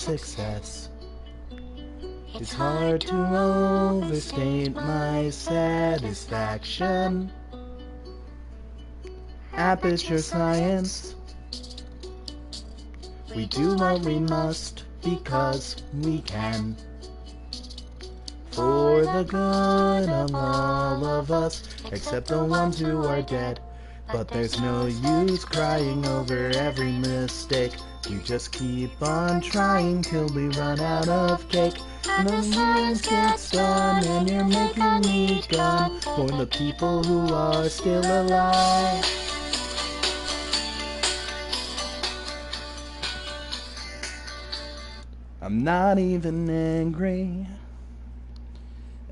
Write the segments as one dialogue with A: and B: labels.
A: success. It's hard to overstate my satisfaction. Aperture science. We do what we must because we can. For the good of all of us, except the ones who are dead. But there's no use crying over every mistake. We just keep on trying till we run out of cake. And the science gets done and you're making me gone for the people who are still alive. I'm not even angry.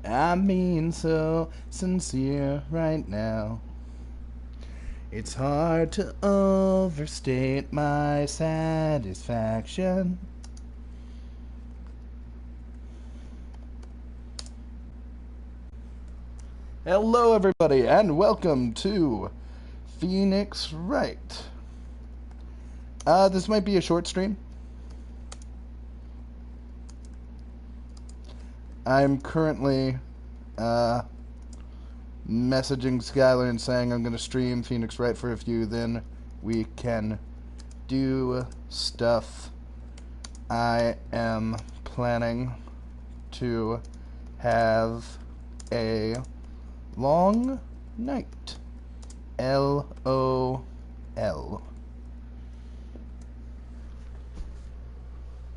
A: I'm being so sincere right now. It's hard to overstate my satisfaction. Hello everybody and welcome to Phoenix Wright. This might be a short stream. I'm currently messaging Kylor and saying I'm going to stream Phoenix Wright for a few, then we can do stuff. I am planning to have a long night. LOL.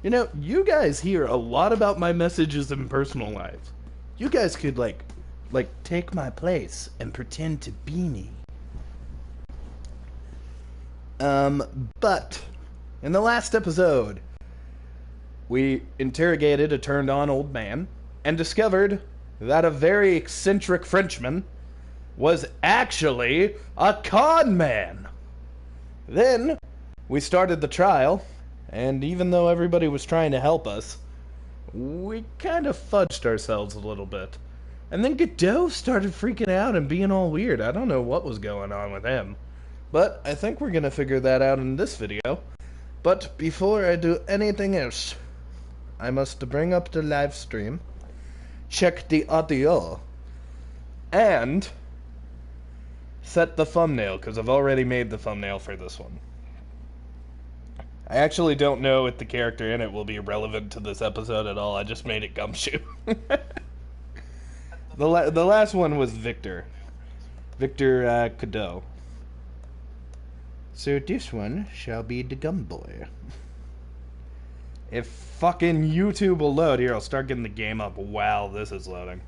A: You know, you guys hear a lot about my messages in personal life. You guys could, like, take my place and pretend to be me. But, in the last episode, we interrogated a turned-on old man and discovered that a very eccentric Frenchman was actually a con man. Then, we started the trial. And even though everybody was trying to help us, we kind of fudged ourselves a little bit. And then Godot started freaking out and being all weird. I don't know what was going on with him. But I think we're going to figure that out in this video. But before I do anything else, I must bring up the live stream, check the audio, and set the thumbnail, because I've already made the thumbnail for this one. I actually don't know if the character in it will be relevant to this episode at all. I just made it Gumshoe. The last one was Victor. Victor Godot. So this one shall be the Gum Boy. If fucking YouTube will load. Here, I'll start getting the game up. Wow, this is loading.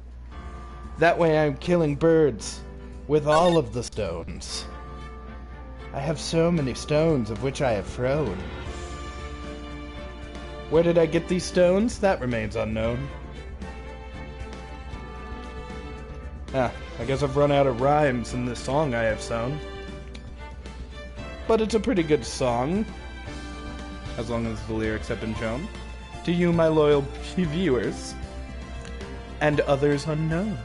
A: That way I'm killing birds with all of the stones. I have so many stones of which I have thrown. Where did I get these stones? That remains unknown. I guess I've run out of rhymes in this song I have sung. But it's a pretty good song, as long as the lyrics have been shown. To you, my loyal viewers, and others unknown.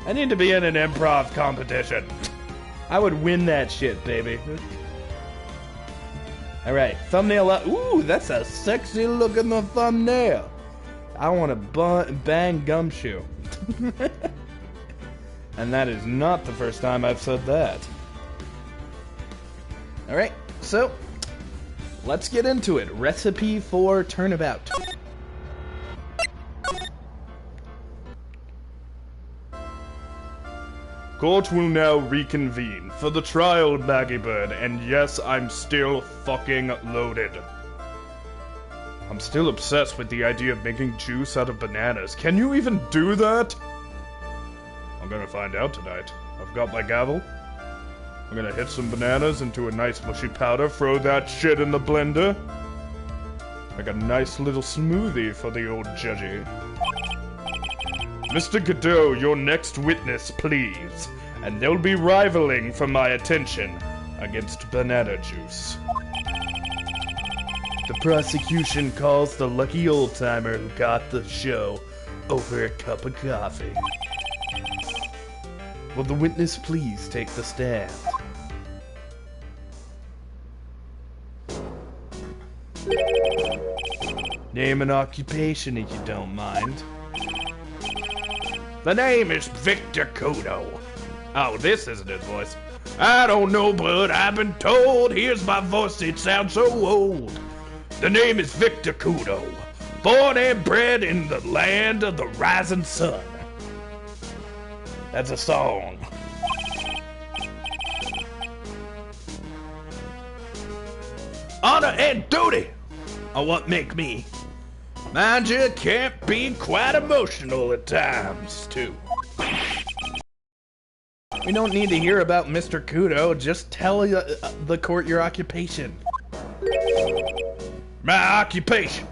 A: I need to be in an improv competition. I would win that shit, baby. Alright, thumbnail up. Ooh, that's a sexy looking thumbnail. I want to bang Gumshoe. And that is not the first time I've said that. Alright, so let's get into it. Recipe for Turnabout. Court will now reconvene for the trial, Baggy Bird, and yes, I'm still fucking loaded. I'm still obsessed with the idea of making juice out of bananas. Can you even do that? I'm gonna find out tonight. I've got my gavel. I'm gonna hit some bananas into a nice mushy powder, throw that shit in the blender. Make a nice little smoothie for the old judgy. Mr. Godot, your next witness, please. And they'll be rivaling for my attention against banana juice. The prosecution calls the lucky old-timer who got the show over a cup of coffee. Will the witness please take the stand? Name and occupation if you don't mind.
B: The name is Victor Kudo.
A: Oh, this isn't his voice.
B: I don't know, but I've been told. Here's my voice, it sounds so old. The name is Victor Kudo. Born and bred in the land of the rising sun. That's a song. Honor and duty are what make me. Mind you, can't be quite emotional at times, too.
A: We don't need to hear about Mr. Kudo. Just tell the court your occupation.
B: My occupation.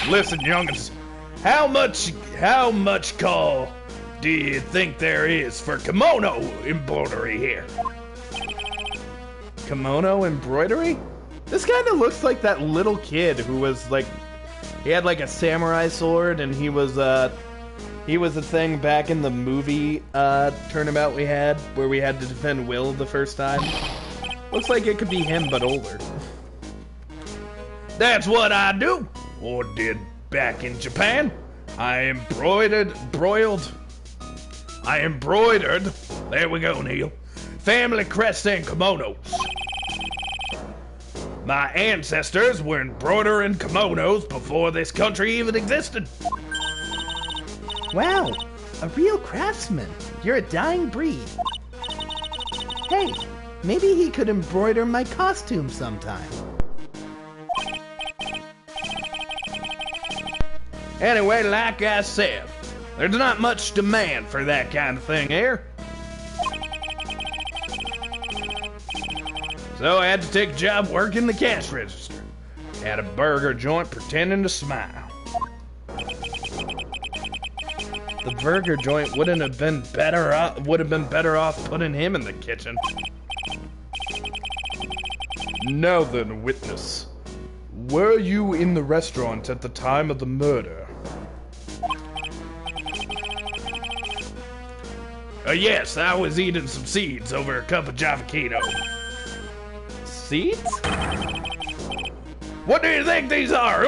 B: Listen, youngins. How much call do you think there is for kimono embroidery here?
A: Kimono embroidery? This kind of looks like that little kid who was like, he had like a samurai sword, and he was a thing back in the movie turnabout we had, where we had to defend Will the first time. Looks like it could be him, but older.
B: That's what I do, or did back in Japan. I embroidered, there we go, Kneale, family crests and kimonos. My ancestors were embroidering kimonos before this country even existed.
C: Wow, a real craftsman. You're a dying breed. Hey, maybe he could embroider my costume sometime.
B: Anyway, like I said, there's not much demand for that kind of thing here. So I had to take a job working the cash register at a burger joint pretending to smile.
A: The burger joint would have been better off putting him in the kitchen. Now then, witness. Were you in the restaurant at the time of the murder?
B: Yes, I was eating some seeds over a cup of Javakino.
A: Seeds?
B: What do you think these are,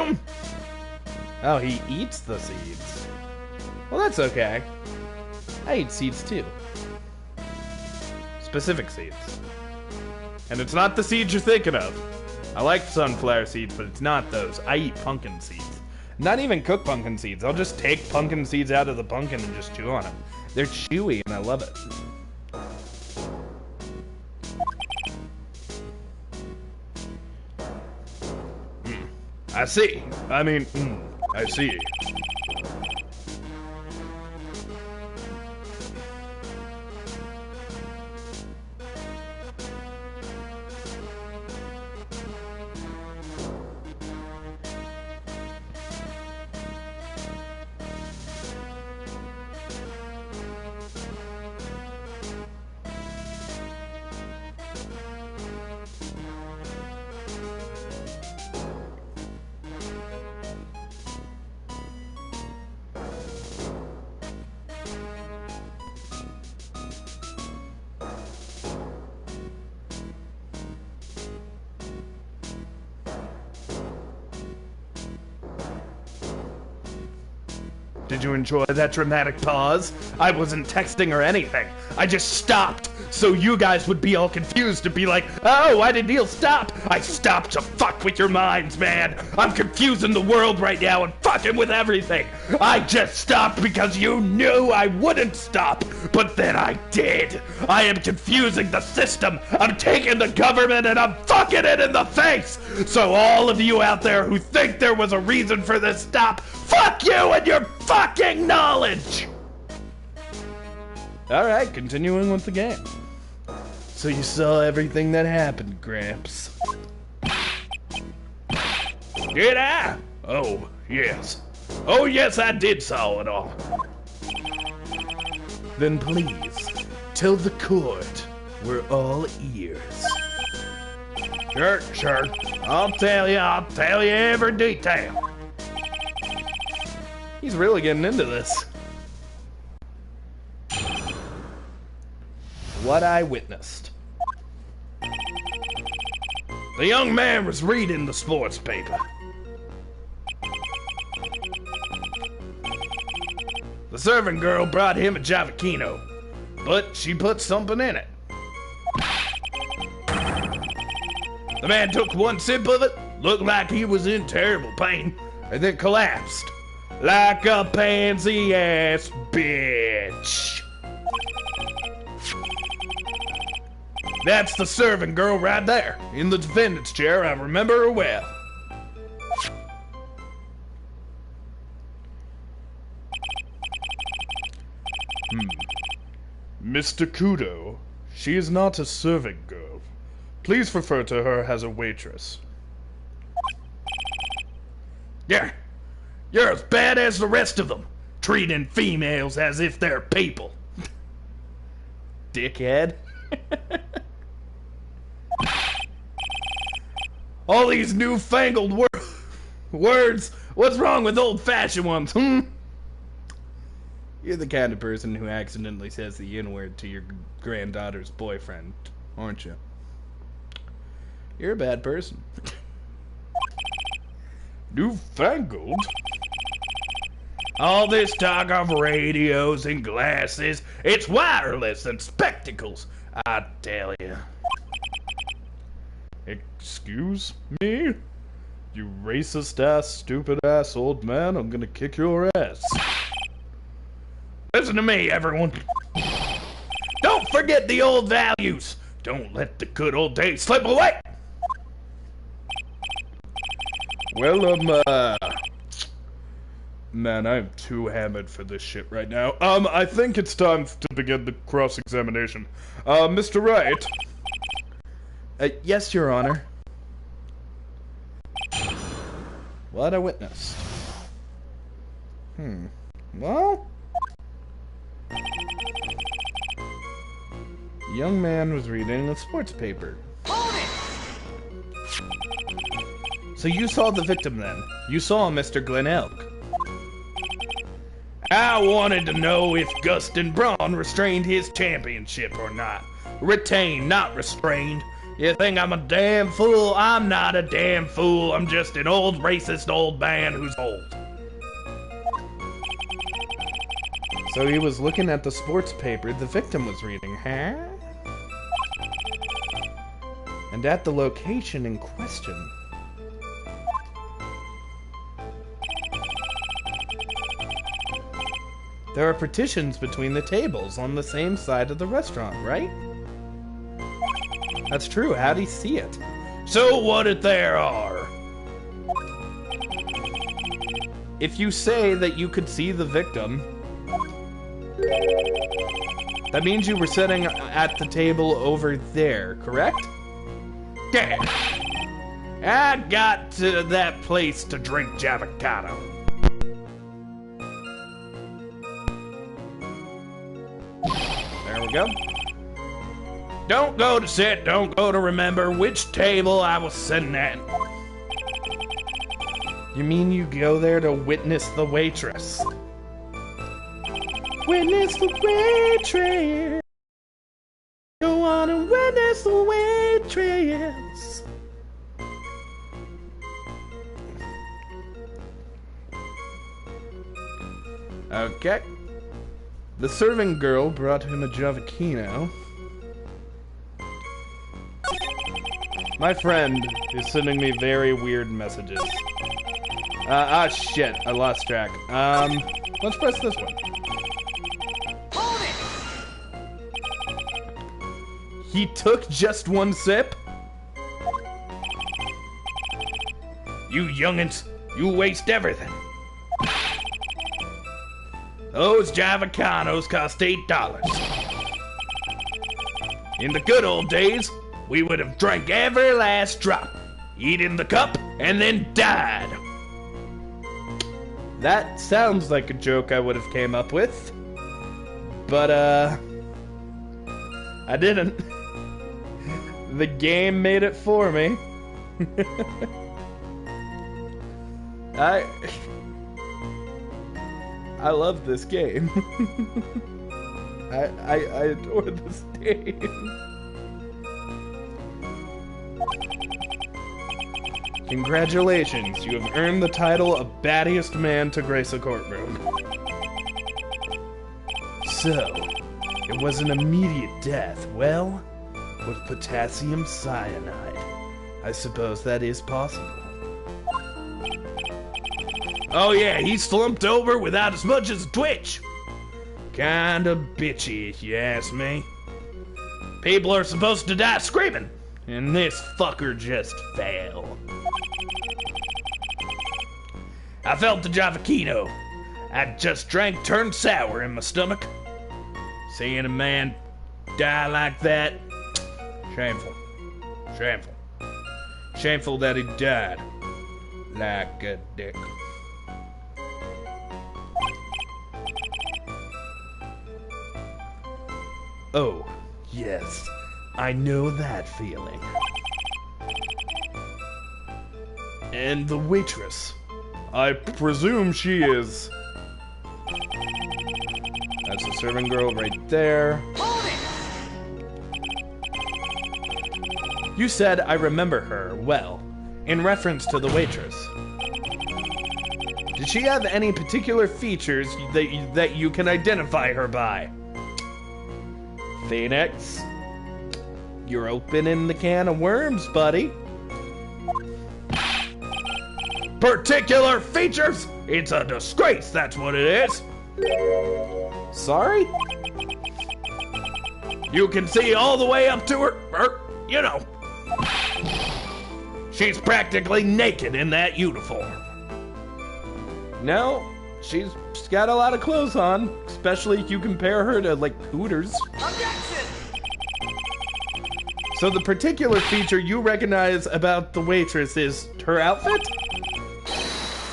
A: Oh, he eats the seeds. Well, that's okay. I eat seeds too. Specific seeds. And it's not the seeds you're thinking of. I like sunflower seeds, but it's not those. I eat pumpkin seeds. Not even cooked pumpkin seeds. I'll just take pumpkin seeds out of the pumpkin and just chew on them. They're chewy and I love it.
B: I see. I see.
A: Did you enjoy that dramatic pause? I wasn't texting or anything. I just stopped so you guys would be all confused and be like, oh, why did Kneale stop? I stopped to fuck with your minds, man. I'm confusing the world right now and fucking with everything. I just stopped because you knew I wouldn't stop, but then I did. I am confusing the system. I'm taking the government and I'm fucking it in the face. So all of you out there who think there was a reason for this stop, fuck you and your fucking knowledge! Alright, continuing with the game. So you saw everything that happened, Gramps.
B: Did I? Oh, yes. Oh, yes, I did saw it all.
A: Then please, tell the court we're all ears.
B: Sure. I'll tell you every detail.
A: He's really getting into this. What I witnessed.
B: The young man was reading the sports paper. The servant girl brought him a Javakino, but she put something in it. The man took one sip of it, looked like he was in terrible pain, and then collapsed. Like a pansy-ass bitch. That's the servant girl right there, in the defendant's chair. I remember her well.
A: Mr. Kudo, she is not a servant girl. Please refer to her as a waitress.
B: Yeah, you're as bad as the rest of them, treating females as if they're people.
A: Dickhead.
B: All these newfangled words. What's wrong with old-fashioned ones,
A: You're the kind of person who accidentally says the N-word to your granddaughter's boyfriend, aren't you? You're a bad person.
B: Newfangled? All this talk of radios and glasses, it's wireless and spectacles, I tell you.
A: Excuse me? You racist-ass, stupid-ass old man, I'm gonna kick your ass.
B: Listen to me, everyone. Don't forget the old values. Don't let the good old days slip away.
A: Well, man, I'm too hammered for this shit right now. I think it's time to begin the cross-examination. Mr. Wright? Yes, Your Honor. What I witnessed. Well? The young man was reading a sports paper. So you saw the victim then? You saw Mr. Glenelg?
B: I wanted to know if Gustin Braun restrained his championship or not. Retained, not restrained. You think I'm a damn fool? I'm not a damn fool. I'm just an old racist old man who's old.
A: So he was looking at the sports paper the victim was reading, huh? And at the location in question. There are partitions between the tables on the same side of the restaurant, right? That's true. How'd he see it?
B: So what if there are?
A: If you say that you could see the victim, that means you were sitting at the table over there, correct?
B: Yeah. I got to that place to drink Javacado.
A: There we go.
B: Don't go to sit, don't go to remember which table I was sitting at.
A: You mean you go there to witness the waitress? Witness the waitress. Go on and witness the waitress. Okay. The serving girl brought him a Javakino. My friend is sending me very weird messages. Shit, I lost track. Let's press this one. He took just one sip?
B: You youngins, you waste everything. Those Javacanos cost $8. In the good old days, we would have drank every last drop, eaten the cup, and then died.
A: That sounds like a joke I would have came up with. But, I didn't. The game made it for me. I love this game. I adore this game. Congratulations, you have earned the title of baddest man to grace a courtroom. So, it was an immediate death. Well, with potassium cyanide, I suppose that is possible.
B: Oh yeah, he slumped over without as much as a twitch. Kinda bitchy, if you ask me. People are supposed to die screaming, and this fucker just fell. I felt the Javakino. I just drank turned sour in my stomach. Seeing a man die like that, shameful. Shameful. Shameful that he died like a dick.
A: Oh, yes, I know that feeling. And the waitress, I presume she is... That's the serving girl right there. You said I remember her well, in reference to the waitress. Did she have any particular features that you can identify her by? Phoenix, you're opening the can of worms, buddy.
B: Particular features? It's a disgrace, that's what it is.
A: Sorry?
B: You can see all the way up to her, you know. She's practically naked in that uniform.
A: No, she's got a lot of clothes on, especially if you compare her to, like, Hooters.
D: Objection!
A: So the particular feature you recognize about the waitress is her outfit?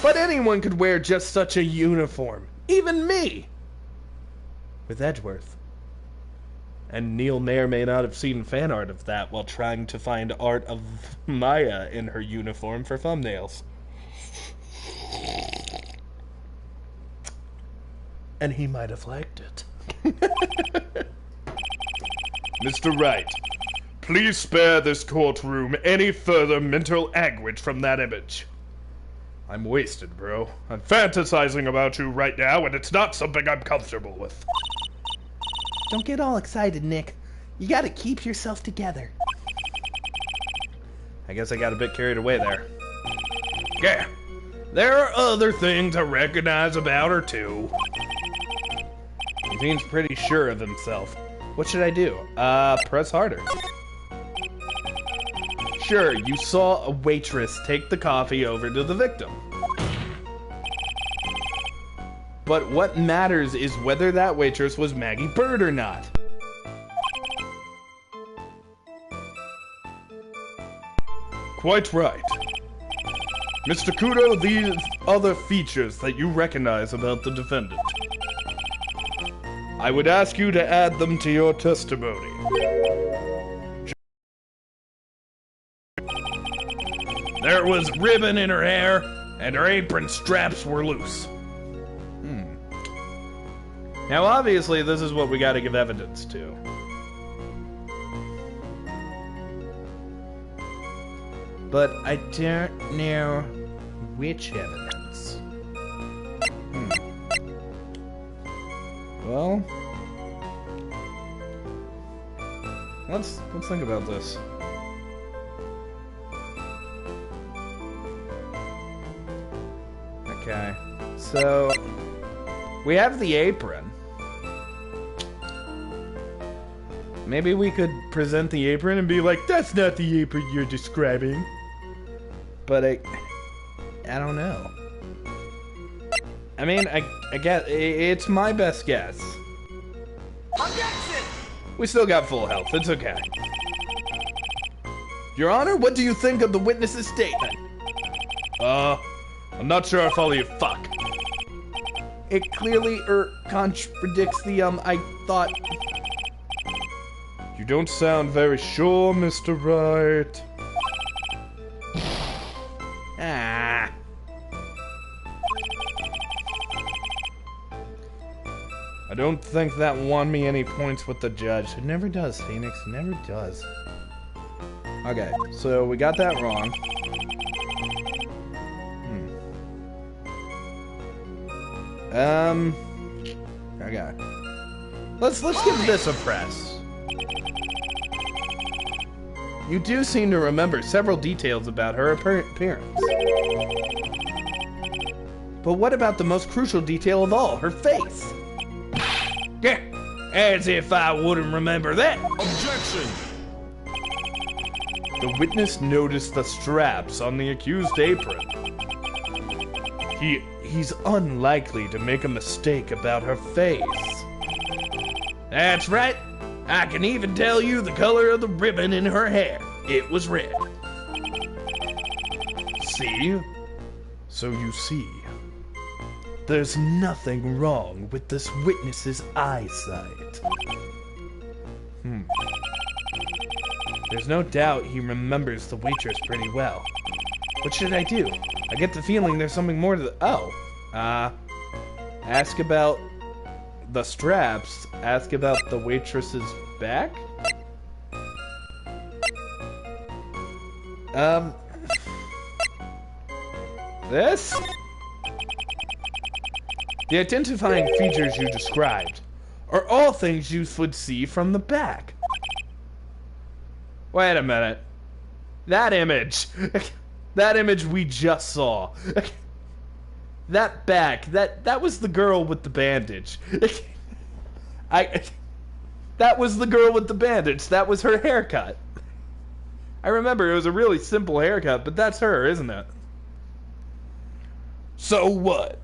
A: But anyone could wear just such a uniform. Even me! With Edgeworth. And Kneale may or may not have seen fan art of that while trying to find art of Maya in her uniform for thumbnails. And he might have liked it.
B: Mr. Wright, please spare this courtroom any further mental anguish from that image. I'm wasted, bro. I'm fantasizing about you right now, and it's not something I'm comfortable with.
C: Don't get all excited, Nick. You gotta keep yourself together.
A: I guess I got a bit carried away there.
B: Yeah, there are other things I recognize about her, too.
A: He seems pretty sure of himself. What should I do? Press harder. Sure, you saw a waitress take the coffee over to the victim. But what matters is whether that waitress was Maggie Bird or not.
B: Quite right. Mr. Kudo, these other features that you recognize about the defendant. I would ask you to add them to your testimony. There was ribbon in her hair, and her apron straps were loose.
A: Now obviously this is what we gotta give evidence to. But I don't know which evidence. Well, let's think about this. Okay, so we have the apron. Maybe we could present the apron and be like, that's not the apron you're describing. But I don't know. I mean, I guess it's my best guess.
D: Objection!
A: We still got full health. It's okay. Your Honor, what do you think of the witness's statement?
B: I'm not sure I follow you, fuck.
A: It clearly, contradicts the, I thought...
B: You don't sound very sure, Mr. Wright.
A: Ah. I don't think that won me any points with the judge. It never does, Phoenix. It never does. Okay, so we got that wrong. Okay. Let's give this a press. You do seem to remember several details about her appearance. But what about the most crucial detail of all, her face?
B: Yeah, as if I wouldn't remember that.
E: Objection!
A: The witness noticed the straps on the accused apron. He's unlikely to make a mistake about her face.
B: That's right. I can even tell you the color of the ribbon in her hair. It was red.
A: See? So you see, there's nothing wrong with this witness's eyesight. There's no doubt he remembers the waitress pretty well. What should I do? I get the feeling there's something more to the... ask about the straps. Ask about the waitress's back? This? The identifying features you described are all things you would see from the back. Wait a minute. That image. That image we just saw. That back. That was the girl with the bandage. That was the girl with the bandage. That was her haircut. I remember it was a really simple haircut, but that's her, isn't it? So what?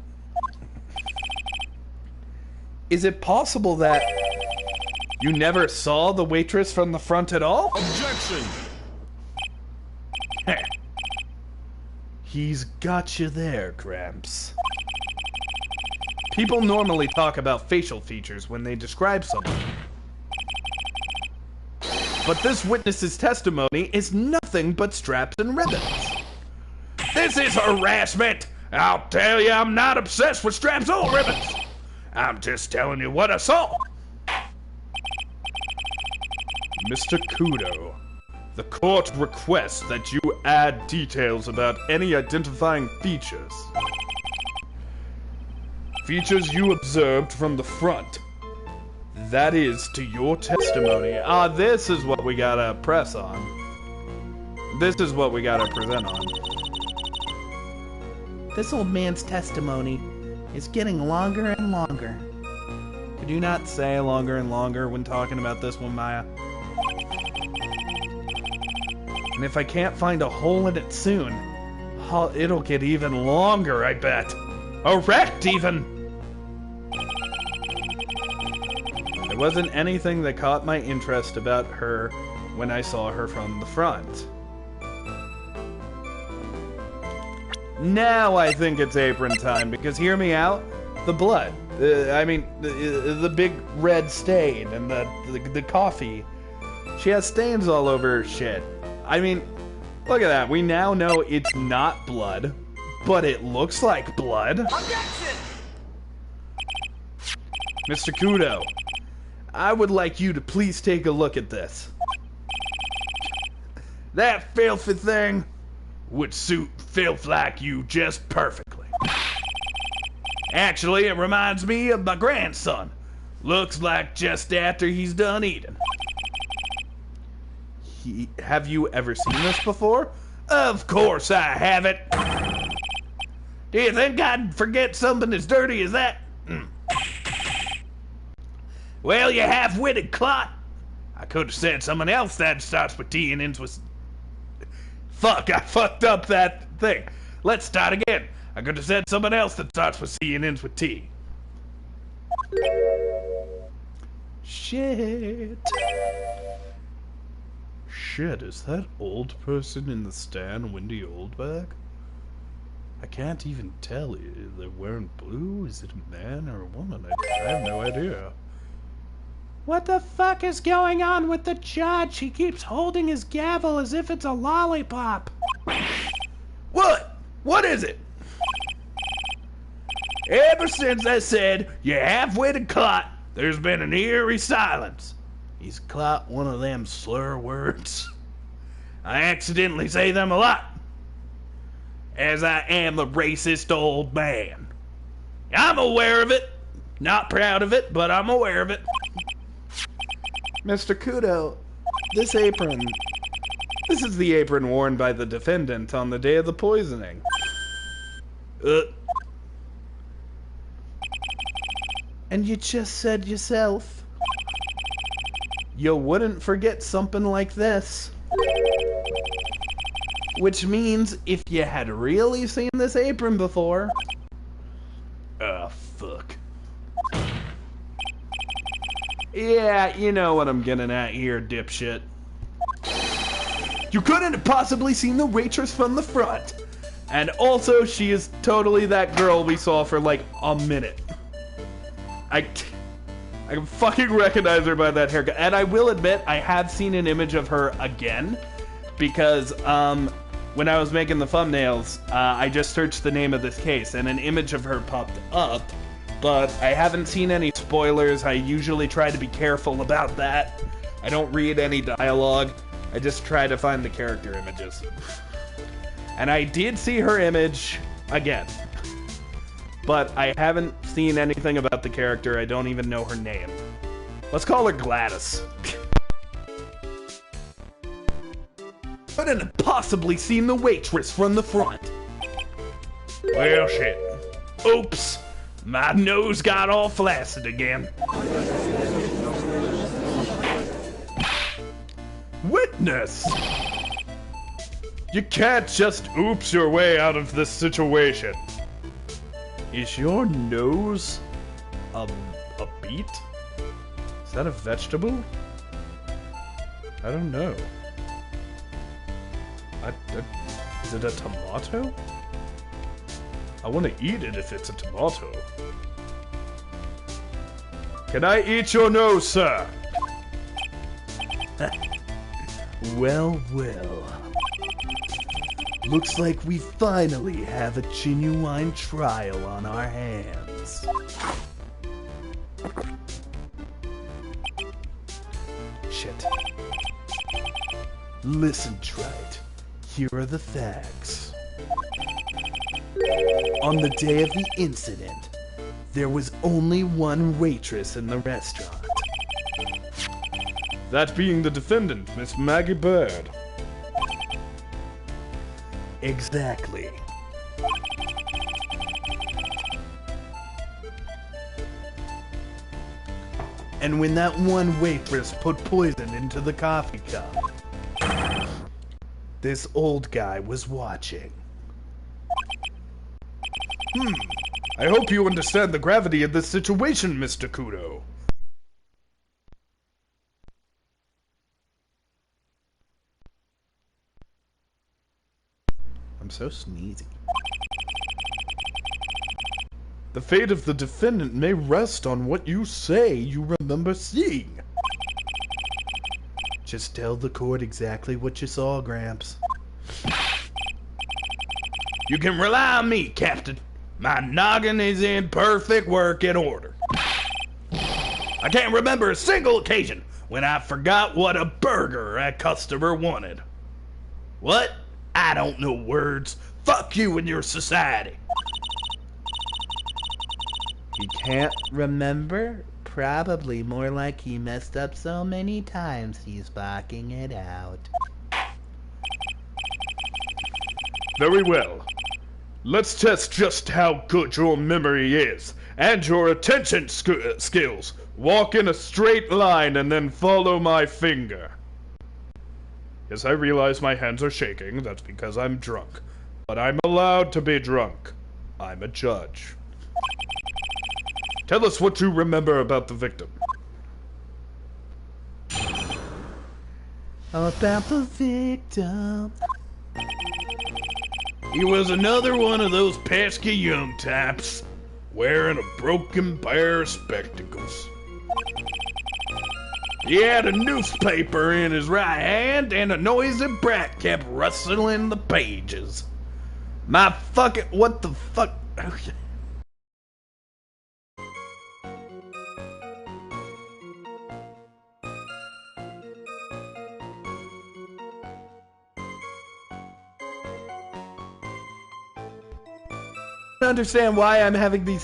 A: Is it possible that you never saw the waitress from the front at all?
E: Objection!
A: He's got you there, Gramps. People normally talk about facial features when they describe someone. But this witness's testimony is nothing but straps and ribbons.
B: This is harassment. I'll tell you, I'm not obsessed with straps or ribbons. I'm just telling you what I saw.
A: Mr. Kudo, the court requests that you add details about any identifying features. Features you observed from the front. That is to your testimony. This is what we gotta press on. This is what we gotta present on.
C: This old man's testimony is getting longer and longer.
A: Could you not say longer and longer when talking about this one, Maya? And if I can't find a hole in it soon, it'll get even longer, I bet. Erect, even! There wasn't anything that caught my interest about her when I saw her from the front. Now I think it's apron time, because hear me out, the blood, the big red stain and the coffee. She has stains all over her shit. I mean, look at that. We now know it's not blood, but it looks like blood.
D: Objection!
A: Mr. Kudo, I would like you to please take a look at this.
B: That filthy thing would suit filth like you just perfectly. Actually, it reminds me of my grandson. Looks like just after he's done eating.
A: Have you ever seen this before?
B: Of course I haven't. Do you think I'd forget something as dirty as that? Well, you half-witted clot. I could have said something else that starts with T and ends with... Fuck, I fucked up that thing. Let's start again. I could have said something else that starts with C and ends with T.
A: Shit. Shit, is that old person in the stand Wendy Oldback? I can't even tell. They're wearing blue? Is it a man or a woman? I have no idea.
C: What the fuck is going on with the judge? He keeps holding his gavel as if it's a lollipop.
B: What? What is it? Ever since I said you half-witted clot, there's been an eerie silence. Is clot one of them slur words? I accidentally say them a lot, as I am a racist old man. I'm aware of it. Not proud of it, but I'm aware of it.
A: Mr. Kudo, this apron... This is the apron worn by the defendant on the day of the poisoning. And you just said yourself, you wouldn't forget something like this. Which means if you had really seen this apron before... fuck. Yeah, you know what I'm getting at here, dipshit. You couldn't have possibly seen the waitress from the front. And also, she is totally that girl we saw for like a minute. I can fucking recognize her by that haircut. And I will admit, I have seen an image of her again. Because, when I was making the thumbnails, I just searched the name of this case, and an image of her popped up. But I haven't seen any spoilers. I usually try to be careful about that. I don't read any dialogue. I just try to find the character images. And I did see her image again. But I haven't seen anything about the character. I don't even know her name. Let's call her Gladys. Couldn't have possibly seen the waitress from the front.
B: Well, shit. Oops. My nose got all flaccid again.
A: Witness! You can't just oops your way out of this situation. Is your nose a beet? Is that a vegetable? I don't know. Is it a tomato? I want to eat it if it's a tomato. Can I eat your nose, sir?
C: Well, well. Looks like we finally have a genuine trial on our hands. Shit. Listen, Wright. Here are the facts. On the day of the incident, there was only one waitress in the restaurant.
A: That being the defendant, Miss Maggie Bird.
C: Exactly. And when that one waitress put poison into the coffee cup, this old guy was watching.
A: I hope you understand the gravity of this situation, Mr. Kudo. I'm so sneezy. The fate of the defendant may rest on what you say you remember seeing.
C: Just tell the court exactly what you saw, Gramps.
B: You can rely on me, Captain. My noggin is in perfect working order. I can't remember a single occasion when I forgot what a burger a customer wanted. What? I don't know words. Fuck you and your society.
C: He can't remember? Probably more like he messed up so many times he's blocking it out.
A: Very well. Let's test just how good your memory is, and your attention skills. Walk in a straight line and then follow my finger. Yes, I realize my hands are shaking. That's because I'm drunk. But I'm allowed to be drunk. I'm a judge. Tell us what you remember about the victim.
C: About the victim.
B: He was another one of those pesky young types, wearing a broken pair of spectacles. He had a newspaper in his right hand, and a noisy brat kept rustling the pages. My fucking... what the fuck...
A: understand why I'm having these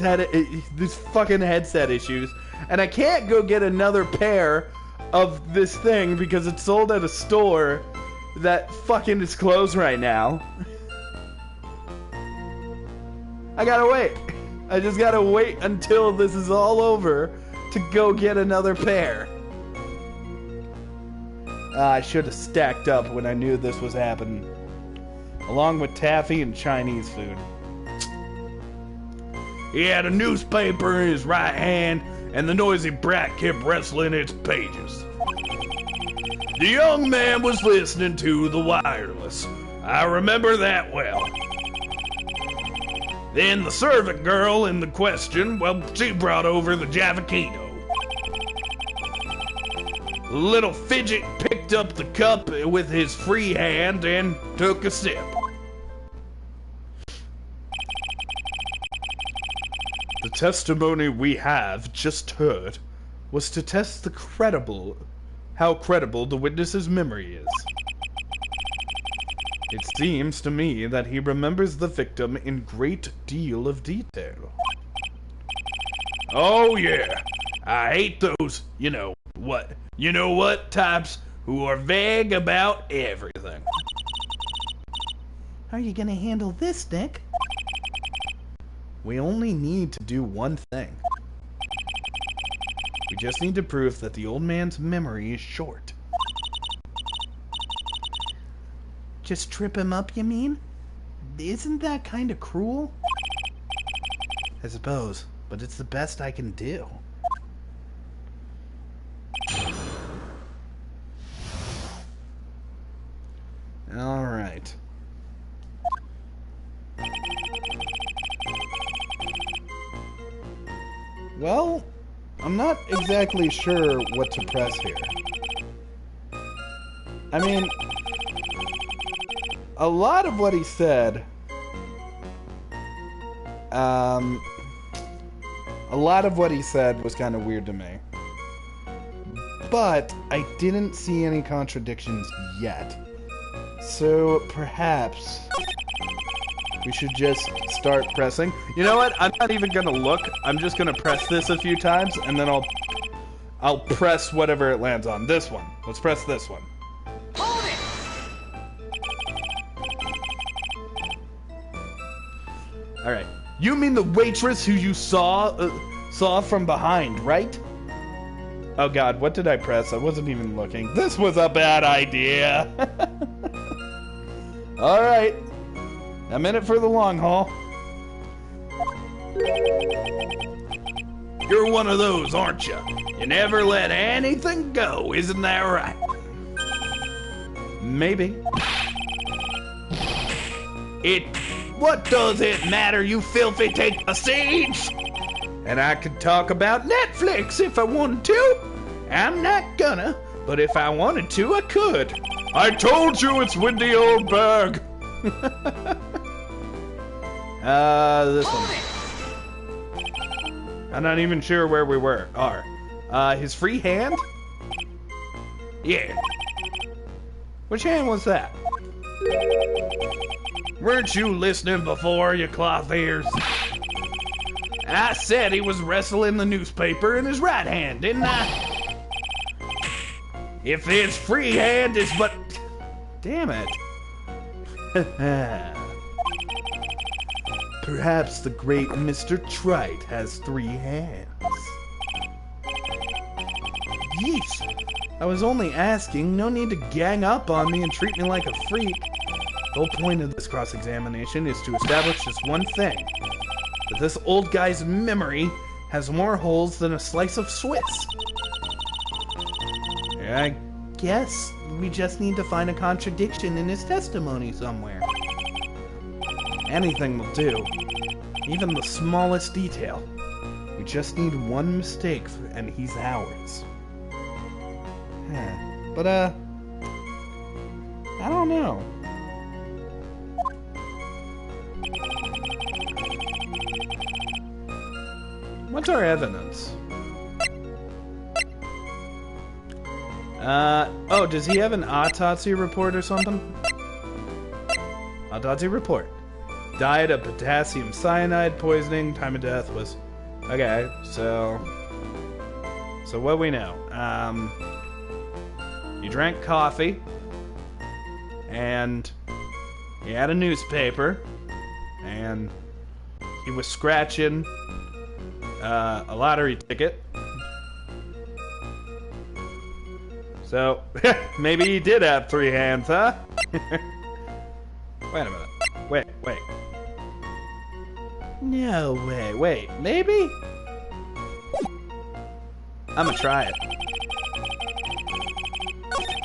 A: fucking headset issues, and I can't go get another pair of this thing because it's sold at a store that fucking is closed right now. I gotta wait. I just gotta wait until this is all over to go get another pair. I should have stacked up when I knew this was happening, along with taffy and Chinese food.
B: He had a newspaper in his right hand, and the noisy brat kept wrestling its pages. The young man was listening to the wireless. I remember that well. Then the servant girl in the question, well, she brought over the Javakino. Little Fidget picked up the cup with his free hand and took a sip.
A: The testimony we have just heard was to test how credible the witness's memory is. It seems to me that he remembers the victim in great deal of detail.
B: Oh yeah, I hate those, you know what types who are vague about everything.
C: How are you gonna handle this, Nick?
A: We only need to do one thing. We just need to prove that the old man's memory is short.
C: Just trip him up, you mean? Isn't that kind of cruel?
A: I suppose, but it's the best I can do. Alright. Well, I'm not exactly sure what to press here. I mean, a lot of what he said, was kind of weird to me. But I didn't see any contradictions yet. So perhaps we should just start pressing. You know what? I'm not even gonna look. I'm just gonna press this a few times, and then I'll press whatever it lands on. This one. Let's press this one.
D: Hold it!
A: All right. You mean the waitress who you saw from behind, right? Oh God, what did I press? I wasn't even looking. This was a bad idea. All right. I'm in it for the long haul.
B: You're one of those, aren't you? You never let anything go, isn't that right?
A: Maybe.
B: What does it matter, you filthy take a siege? And I could talk about Netflix if I wanted to. I'm not gonna, but if I wanted to, I could. I told you it's Windy Old Bag.
A: This one. I'm not even sure where we are. His free hand?
B: Yeah.
A: Which hand was that?
B: Weren't you listening before, you cloth ears? I said he was wrestling the newspaper in his right hand, didn't I? If his free hand is but...
A: Damn it. Perhaps the great Mr. Wright has 3 hands. Yeesh. I was only asking, no need to gang up on me and treat me like a freak. The whole point of this cross-examination is to establish just one thing. That this old guy's memory has more holes than a slice of Swiss.
C: I guess we just need to find a contradiction in his testimony somewhere.
A: Anything will do. Even the smallest detail. We just need one mistake and he's ours. But, I don't know. What's our evidence? Oh, does he have an autopsy report or something? Autopsy report. Died of potassium cyanide poisoning. Time of death was... Okay, so what we know? He drank coffee, and he had a newspaper, and he was scratching a lottery ticket. So, maybe he did have 3 hands, huh? Wait a minute. Wait. No way. Wait, maybe? I'ma try it.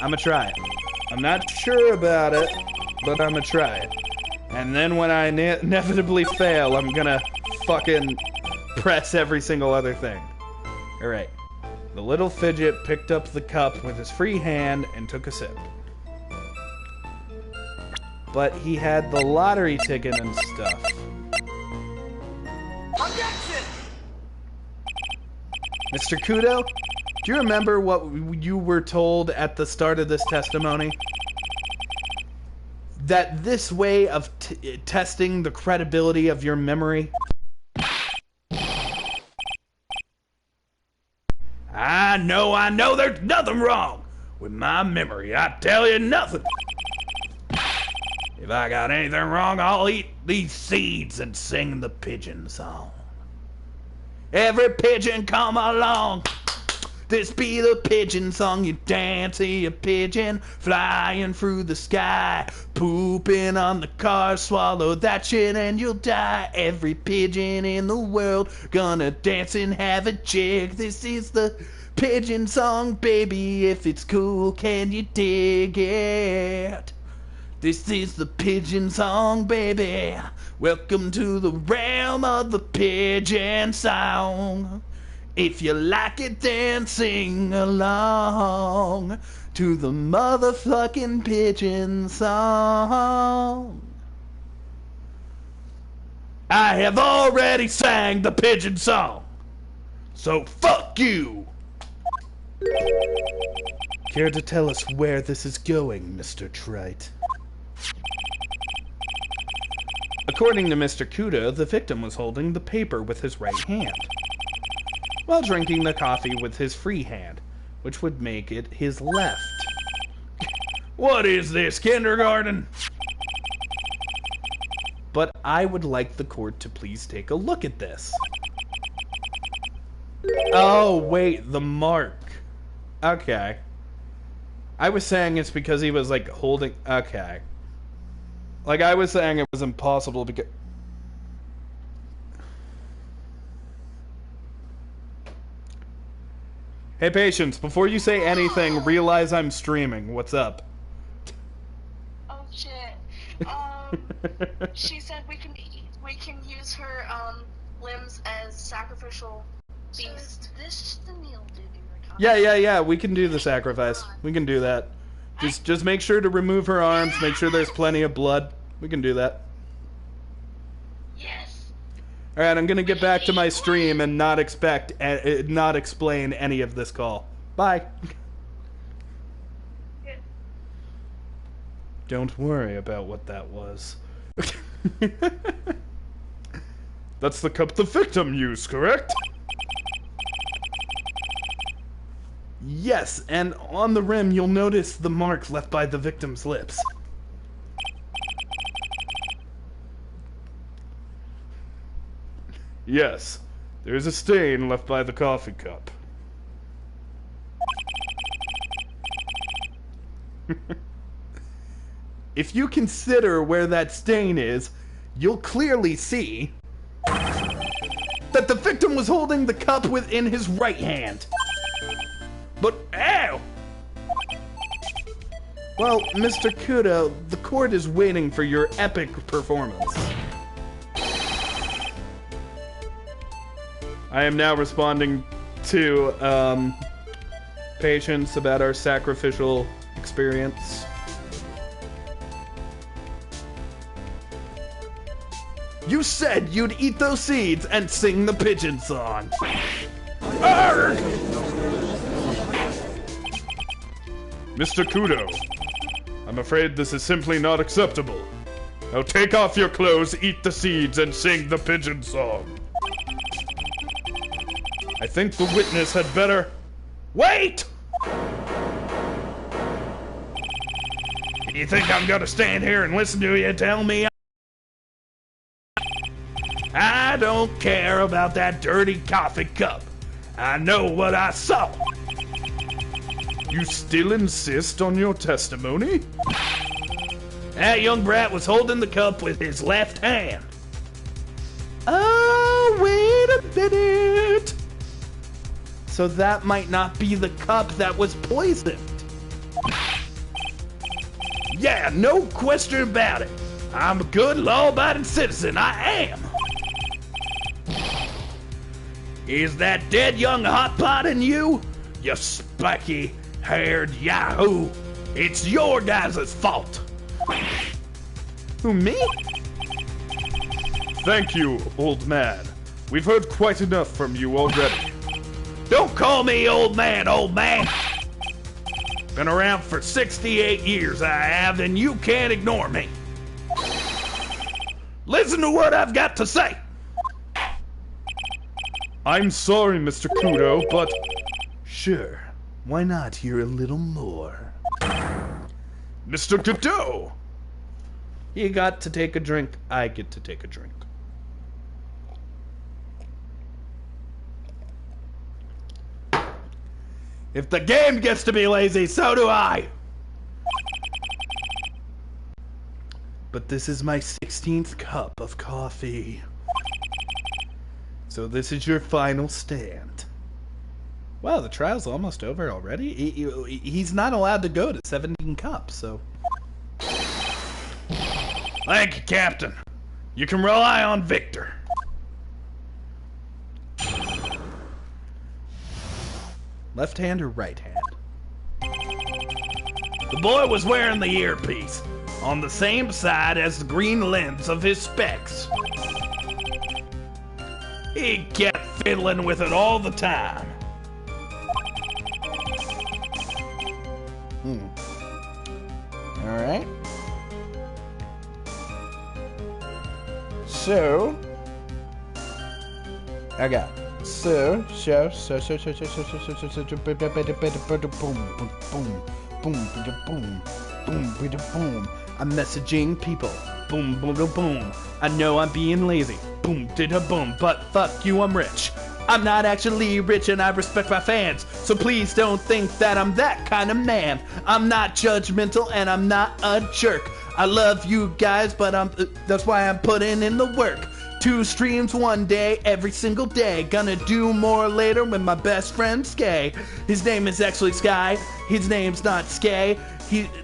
A: I'm not sure about it, but I'ma try it. And then when I inevitably fail, I'm gonna fucking press every single other thing. Alright. The little fidget picked up the cup with his free hand and took a sip. But he had the lottery ticket and stuff.
D: Objection!
A: Mr. Kudo, do you remember what you were told at the start of this testimony? That this way of testing the credibility of your memory...
B: I know there's nothing wrong with my memory. I tell you nothing. If I got anything wrong, I'll eat these seeds and sing the pigeon song. Every pigeon come along. This be the pigeon song. You dance, see a pigeon flying through the sky, pooping on the car, swallow that shit and you'll die. Every pigeon in the world gonna dance and have a jig. This is the pigeon song, baby. If it's cool, can you dig it? This is the pigeon song, baby. Welcome to the realm of the pigeon song. If you like it, then sing along to the motherfucking pigeon song. I have already sang the pigeon song, so fuck you.
A: Care to tell us where this is going, Mr. Trite? According to Mr. Kudo, the victim was holding the paper with his right hand, while drinking the coffee with his free hand, which would make it his left.
B: What is this, kindergarten?
A: But I would like the court to please take a look at this. Oh, wait, the mark. Okay. I was saying it's because he was, like, holding... Okay. Like, I was saying it was impossible because... Hey, Patience, before you say anything, realize I'm streaming. What's up?
E: Oh, shit. She said we can use her, limbs as sacrificial beast. So this is the Kneale dude you were talking about.
A: Yeah, we can do the sacrifice. We can do that. Just make sure to remove her arms, make sure there's plenty of blood. We can do that.
E: Yes.
A: Alright, I'm gonna get back to my stream and not explain any of this call. Bye.
E: Yeah.
A: Don't worry about what that was.
B: That's the cup the victim used, correct?
A: Yes, and on the rim you'll notice the mark left by the victim's lips.
B: Yes, there is a stain left by the coffee cup.
A: If you consider where that stain is, you'll clearly see that the victim was holding the cup within his right hand.
B: But ow!
A: Well, Mr. Kudo, the court is waiting for your epic performance. I am now responding to Patience about our sacrificial experience. You said you'd eat those seeds and sing the pigeon song.
B: Arrgh! Mr. Kudo, I'm afraid this is simply not acceptable. Now take off your clothes, eat the seeds, and sing the pigeon song. I think the witness had better... Wait! You think I'm gonna stand here and listen to you tell me I don't care about that dirty coffee cup. I know what I saw. You still insist on your testimony? That young brat was holding the cup with his left hand.
A: Oh, wait a minute. So that might not be the cup that was poisoned.
B: Yeah, no question about it. I'm a good, law-abiding citizen. I am. Is that dead young hot pot in you? You spiky-haired yahoo. It's your guys' fault.
A: Who, me?
B: Thank you, old man. We've heard quite enough from you already. Don't call me old man, old man. Been around for 68 years, I have, and you can't ignore me. Listen to what I've got to say. I'm sorry, Mr. Kudo, but...
A: Sure. Why not hear a little more?
B: Mr. Godot!
A: He got to take a drink, I get to take a drink.
B: If the game gets to be lazy, so do I!
A: But this is my 16th cup of coffee. So this is your final stand. Wow, the trial's almost over already? He's not allowed to go to 17 cups, so...
B: Thank you, Captain. You can rely on Victor.
A: Left hand or right hand?
B: The boy was wearing the earpiece on the same side as the green lens of his specs. He kept fiddling with it all the time.
A: Alright. So... I got boom, I'm messaging people. Boom, boom, boom, boom. I know I'm being lazy. Boom, boom, but fuck you, I'm rich. I'm not actually rich and I respect my fans, so please don't think that I'm that kind of man. I'm not judgmental and I'm not a jerk. I love you guys, but that's why I'm putting in the work. 2 streams one day, every single day. Gonna do more later with my best friend Skay. His name is actually Sky. His name's not Skay.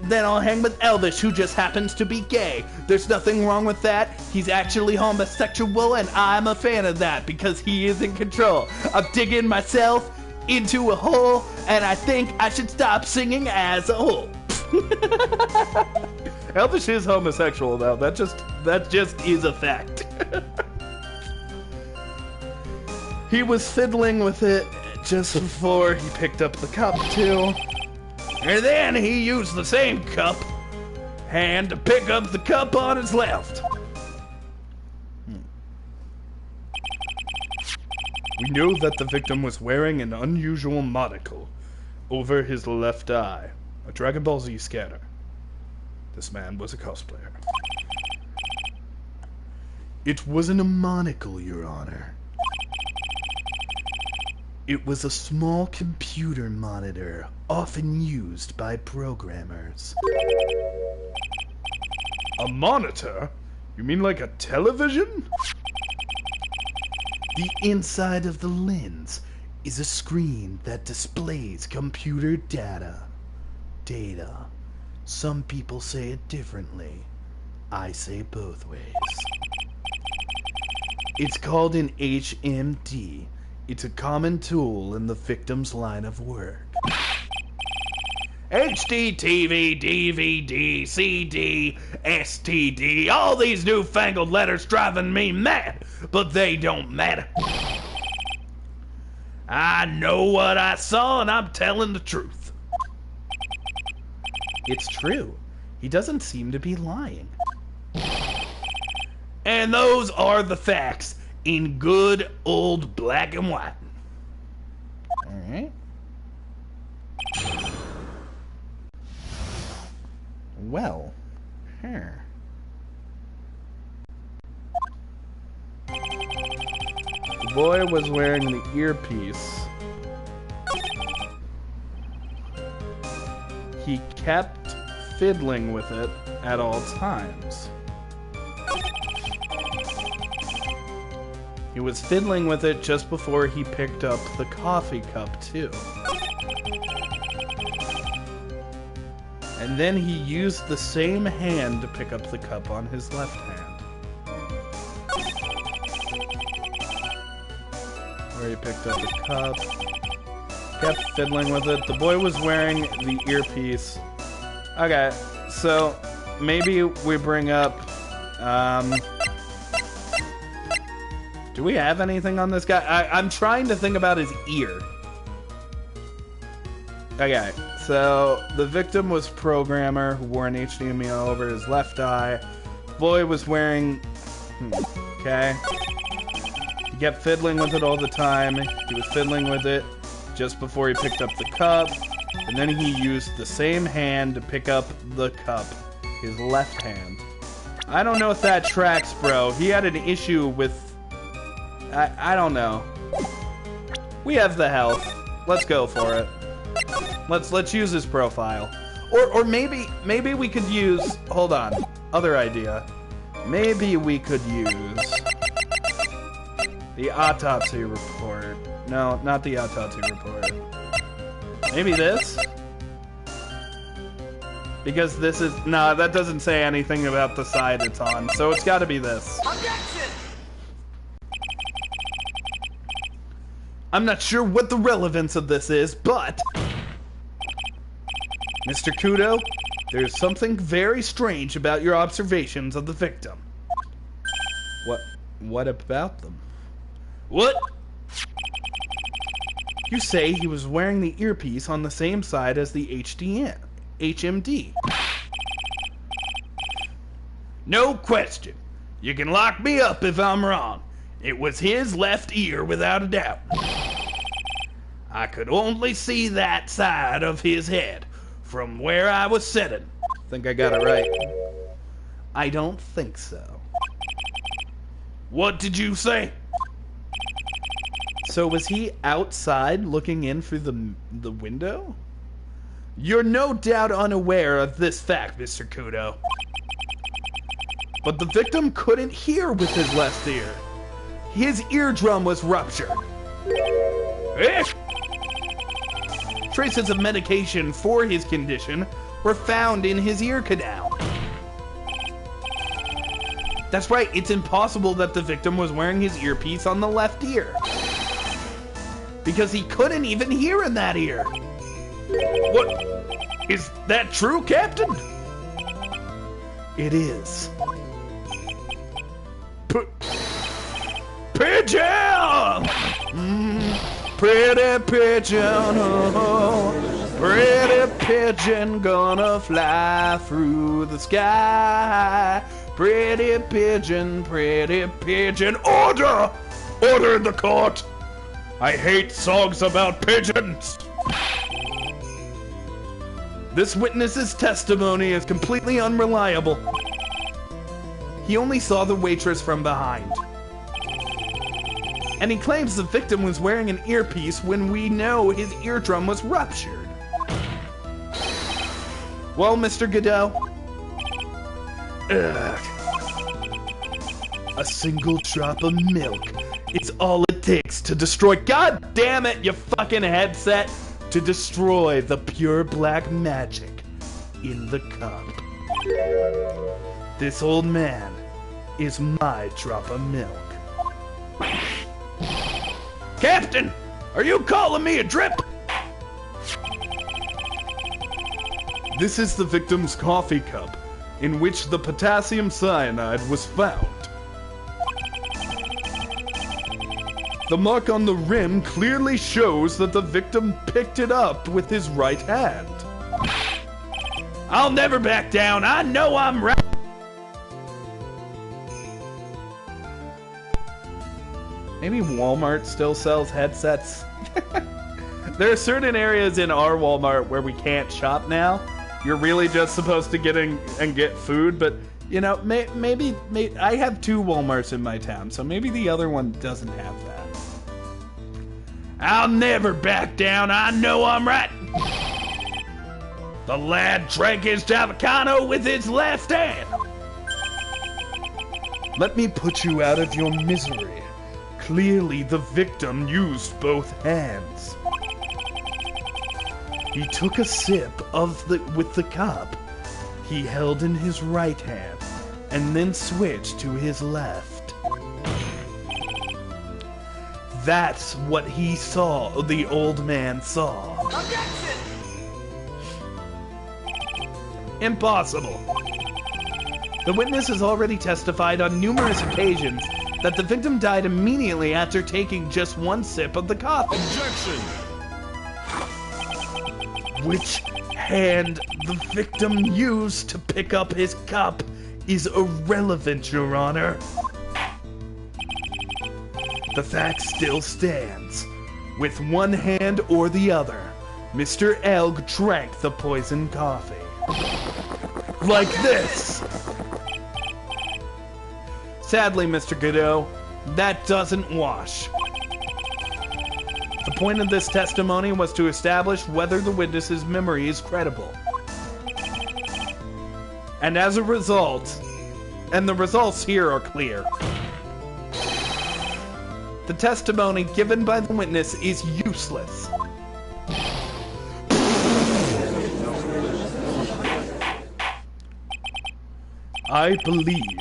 A: Then I'll hang with Elvish, who just happens to be gay. There's nothing wrong with that. He's actually homosexual, and I'm a fan of that because he is in control. I'm digging myself into a hole, and I think I should stop singing as a whole. Elvish is homosexual, though. That just is a fact. He was fiddling with it just before he picked up the cup, too.
B: And then he used the same cup hand to pick up the cup on his left.
A: We know that the victim was wearing an unusual monocle over his left eye, a Dragon Ball Z scanner. This man was a cosplayer. It wasn't a monocle, Your Honor. It was a small computer monitor, often used by programmers.
B: A monitor? You mean like a television?
A: The inside of the lens is a screen that displays computer data. Some people say it differently. I say both ways. It's called an HMD. It's a common tool in the victim's line of work.
B: HD, TV, DVD, CD, STD, all these newfangled letters driving me mad, but they don't matter. I know what I saw and I'm telling the truth.
A: It's true. He doesn't seem to be lying.
B: And those are the facts in good old black and white.
A: Alright. Well. Here. The boy was wearing the earpiece. He kept fiddling with it at all times. He was fiddling with it just before he picked up the coffee cup, too. And then he used the same hand to pick up the cup on his left hand. Where he picked up the cup, kept fiddling with it. The boy was wearing the earpiece. Okay, so maybe we bring up, do we have anything on this guy? I'm trying to think about his ear. Okay, so the victim was programmer who wore an HDMI over his left eye. Boy was wearing... okay. He kept fiddling with it all the time. He was fiddling with it just before he picked up the cup. And then he used the same hand to pick up the cup. His left hand. I don't know if that tracks, bro. He had an issue with... I don't know. We have the health. Let's go for it. Let's use his profile. Or maybe we could use... hold on. Other idea. Maybe we could use... the autopsy report. No, not the autopsy report. Maybe this? Because this is... nah, that doesn't say anything about the side it's on. So it's gotta be this.
D: Objection!
A: I'm not sure what the relevance of this is, but... Mr. Kudo, there's something very strange about your observations of the victim. What about them?
B: What?
A: You say he was wearing the earpiece on the same side as the HMD.
B: No question. You can lock me up if I'm wrong. It was his left ear without a doubt. I could only see that side of his head from where I was sitting.
A: Think I got it right. I don't think so.
B: What did you say?
A: So was he outside looking in through the window?
B: You're no doubt unaware of this fact, Mr. Kudo.
A: But the victim couldn't hear with his left ear. His eardrum was ruptured.
B: Eh?
A: Traces of medication for his condition were found in his ear canal. That's right, it's impossible that the victim was wearing his earpiece on the left ear. Because he couldn't even hear in that ear.
B: What? Is that true, Captain?
A: It is.
B: Pigeon!
A: Pretty pigeon, oh, pretty pigeon gonna fly through the sky. Pretty pigeon,
B: order! Order in the court! I hate songs about pigeons!
A: This witness's testimony is completely unreliable. He only saw the waitress from behind. And he claims the victim was wearing an earpiece when we know his eardrum was ruptured. Well, Mr. Godot. A single drop of milk. It's all it takes to destroy... God damn it, you fucking headset! To destroy the pure black magic in the cup. This old man is my drop of milk.
B: Captain, are you calling me a drip?
A: This is the victim's coffee cup, in which the potassium cyanide was found. The mark on the rim clearly shows that the victim picked it up with his right hand.
B: I'll never back down. I know I'm right.
A: Maybe Walmart still sells headsets. There are certain areas in our Walmart where we can't shop now. You're really just supposed to get in and get food, but you know, maybe I have 2 Walmarts in my town, so maybe the other one doesn't have that.
B: I'll never back down. I know I'm right. The lad drank his Javicano with his left hand.
A: Let me put you out of your misery. Clearly the victim used both hands. He took a sip with the cup he held in his right hand, and then switched to his left. That's what he saw, the old man saw.
D: Objection!
B: Impossible.
A: The witness has already testified on numerous occasions that the victim died immediately after taking just one sip of the coffee.
B: Objection!
A: Which hand the victim used to pick up his cup is irrelevant, Your Honor. The fact still stands. With one hand or the other, Mr. Elg drank the poisoned coffee. Like this! Sadly, Mr. Godot, that doesn't wash. The point of this testimony was to establish whether the witness's memory is credible. And as a result, and the results here are clear, the testimony given by the witness is useless. I believe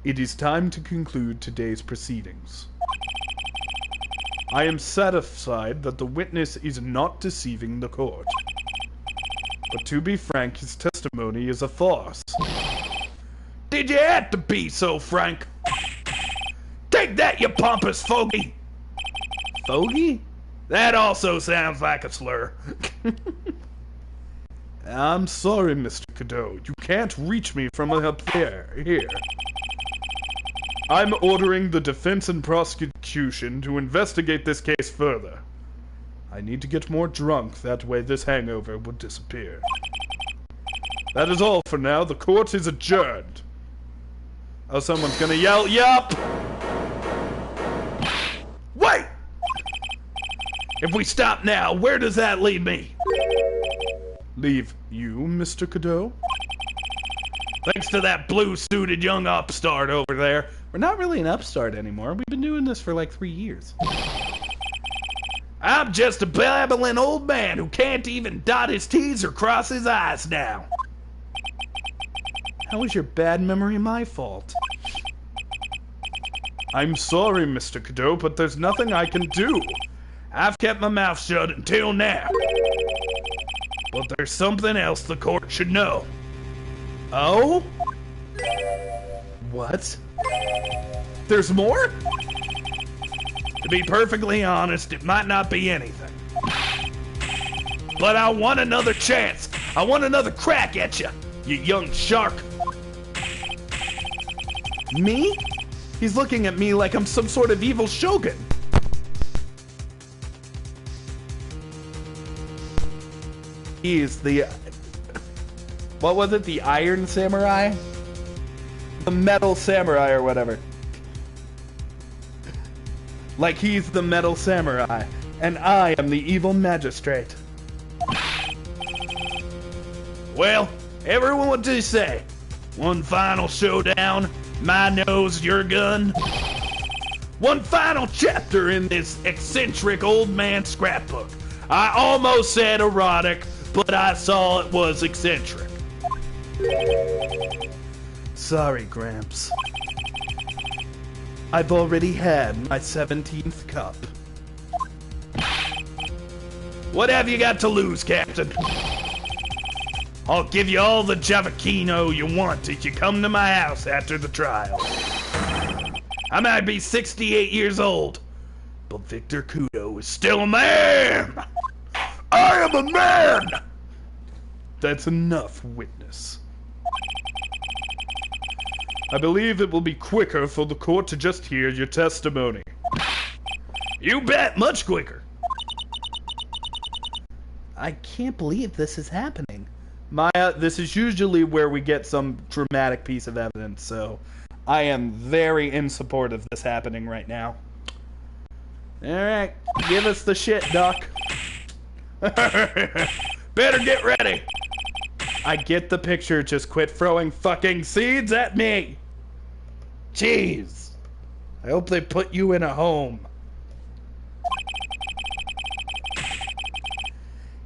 A: it is time to conclude today's proceedings. I am satisfied that the witness is not deceiving the court. But to be frank, his testimony is a farce.
B: Did you have to be so frank? Take that, you pompous fogey!
A: Fogey?
B: That also sounds like a slur.
A: I'm sorry, Mr. Godot. You can't reach me from up there. Here. I'm ordering the defense and prosecution to investigate this case further. I need to get more drunk, that way this hangover will disappear. That is all for now. The court is adjourned. Oh, someone's gonna yell, yup!
B: Wait! If we stop now, where does that leave me?
A: Leave you, Mr. Godot?
B: Thanks to that blue-suited young upstart over there.
A: We're not really an upstart anymore. We've been doing this for like 3 years.
B: I'm just a babbling old man who can't even dot his T's or cross his I's now.
A: How is your bad memory my fault? I'm sorry, Mr. Godot, but there's nothing I can do.
B: I've kept my mouth shut until now. But there's something else the court should know.
A: Oh? What? There's more?
B: To be perfectly honest, it might not be anything. But I want another chance. I want another crack at you, you young shark.
A: Me? He's looking at me like I'm some sort of evil shogun. He is the... What was it? The Iron Samurai? The Metal Samurai or whatever. Like he's the Metal Samurai, and I am the evil magistrate.
B: Well, everyone, what do you say? One final showdown, my nose, your gun. One final chapter in this eccentric old man scrapbook. I almost said erotic, but I saw it was eccentric.
A: Sorry, Gramps. I've already had my 17th cup.
B: What have you got to lose, Captain? I'll give you all the Javicino you want if you come to my house after the trial. I might be 68 years old, but Victor Kudo is still a man! I am a man!
A: That's enough, witness. I believe it will be quicker for the court to just hear your testimony.
B: You bet, much quicker.
C: I can't believe this is happening.
A: Maya, this is usually where we get some dramatic piece of evidence, so I am very in support of this happening right now. Alright, give us the shit, Doc.
B: Better get ready.
A: I get the picture, just quit throwing fucking seeds at me! Jeez. I hope they put you in a home.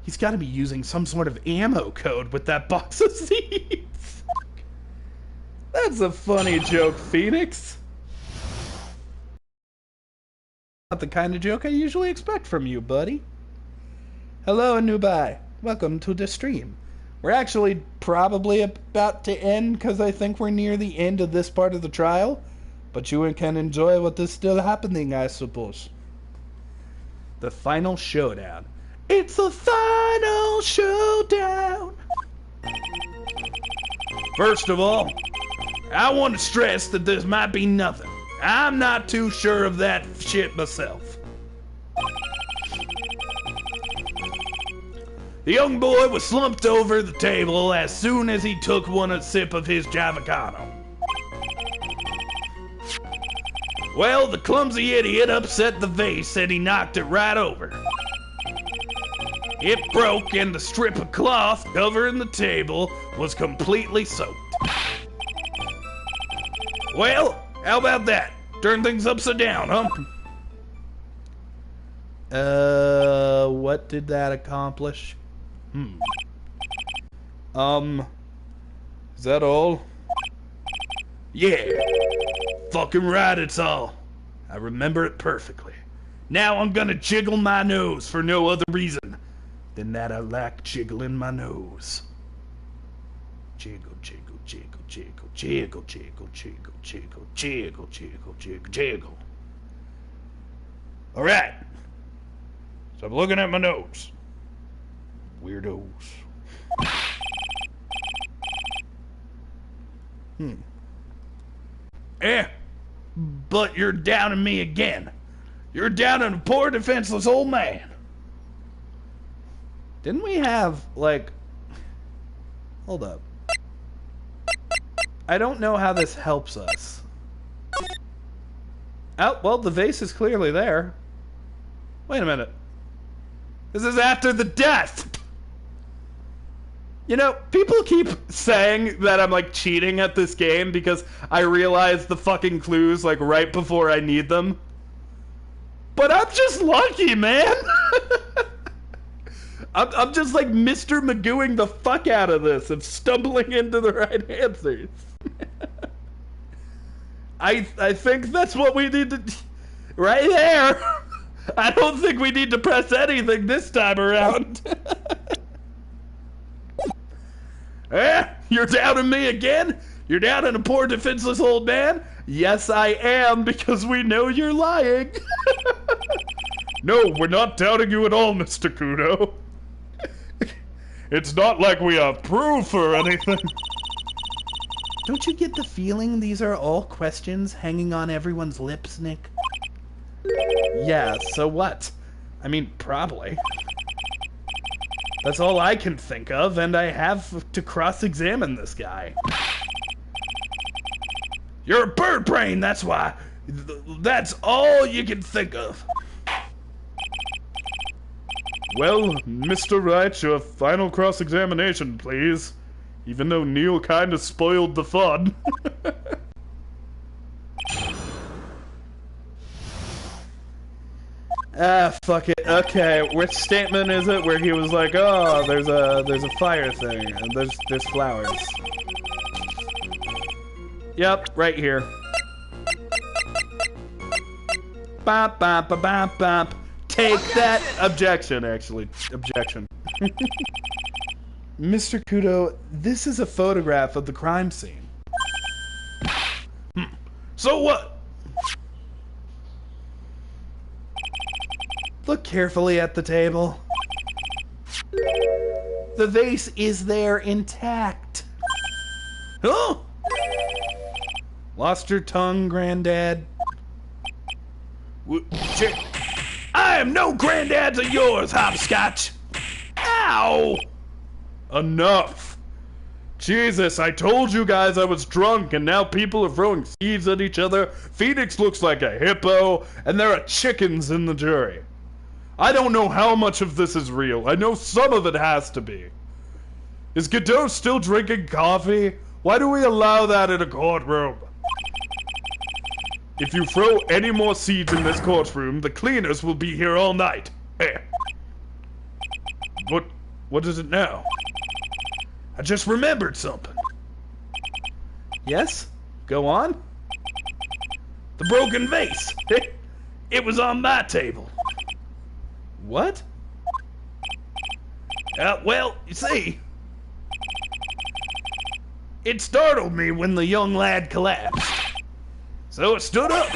A: He's gotta be using some sort of ammo code with that box of seeds. That's a funny joke, Phoenix. Not the kind of joke I usually expect from you, buddy. Hello, Anubai. Welcome to the stream. We're actually probably about to end because I think we're near the end of this part of the trial. But you can enjoy what is still happening, I suppose. The final showdown. It's the final showdown.
B: First of all, I want to stress that this might be nothing. I'm not too sure of that shit myself. The young boy was slumped over the table as soon as he took one sip of his Javicano. Well, the clumsy idiot upset the vase and he knocked it right over. It broke and the strip of cloth covering the table was completely soaked. Well, how about that? Turn things upside down, huh?
A: What did that accomplish? Is that all?
B: Yeah. Fucking right, it's all. I remember it perfectly. Now I'm gonna jiggle my nose for no other reason than that I like jiggling my nose. Jiggle, jiggle, jiggle, jiggle, jiggle, jiggle, jiggle, jiggle, jiggle, jiggle, jiggle, jiggle. Alright. So I'm looking at my nose. Weirdos. But you're downing me again. You're downing a poor defenseless old man.
A: Didn't we have, like... Hold up. I don't know how this helps us. Oh, well, the vase is clearly there. Wait a minute. This is after the death! You know, people keep saying that I'm, like, cheating at this game because I realize the fucking clues, like, right before I need them. But I'm just lucky, man! I'm just, like, Mr. Magooing the fuck out of this of stumbling into the right answers. I think that's what we need to... Right there! I don't think we need to press anything this time around. You're doubting me again? You're doubting a poor defenseless old man? Yes, I am, because we know you're lying. No, we're not doubting you at all, Mr. Kudo. It's not like we have proof or anything.
C: Don't you get the feeling these are all questions hanging on everyone's lips, Nick?
A: Yeah, so what? I mean, probably. That's all I can think of, and I have to cross-examine this guy.
B: You're a bird brain, that's why. That's all you can think of.
A: Well, Mr. Wright, your final cross-examination, please. Even though Kneale kinda spoiled the fun. Ah, fuck it. Okay, which statement is it where he was like, oh, there's a fire thing, and there's flowers. Yep, right here. Bop, bop, bop, bop, bop. Take that! Objection, actually. Objection. Mr. Kudo, this is a photograph of the crime scene.
B: So what?
C: Look carefully at the table. The vase is there intact.
B: Huh?
A: Lost your tongue, Granddad?
B: I am no granddad of yours, Hopscotch. Ow! Enough. Jesus, I told you guys I was drunk, and now people are throwing seeds at each other. Phoenix looks like a hippo, and there are chickens in the jury. I don't know how much of this is real. I know some of it has to be. Is Godot still drinking coffee? Why do we allow that in a courtroom? If you throw any more seeds in this courtroom, the cleaners will be here all night. Hey. What is it now? I just remembered something.
A: Yes? Go on?
B: The broken vase. It was on my table.
A: What?
B: Well, you see, it startled me when the young lad collapsed. So it stood up.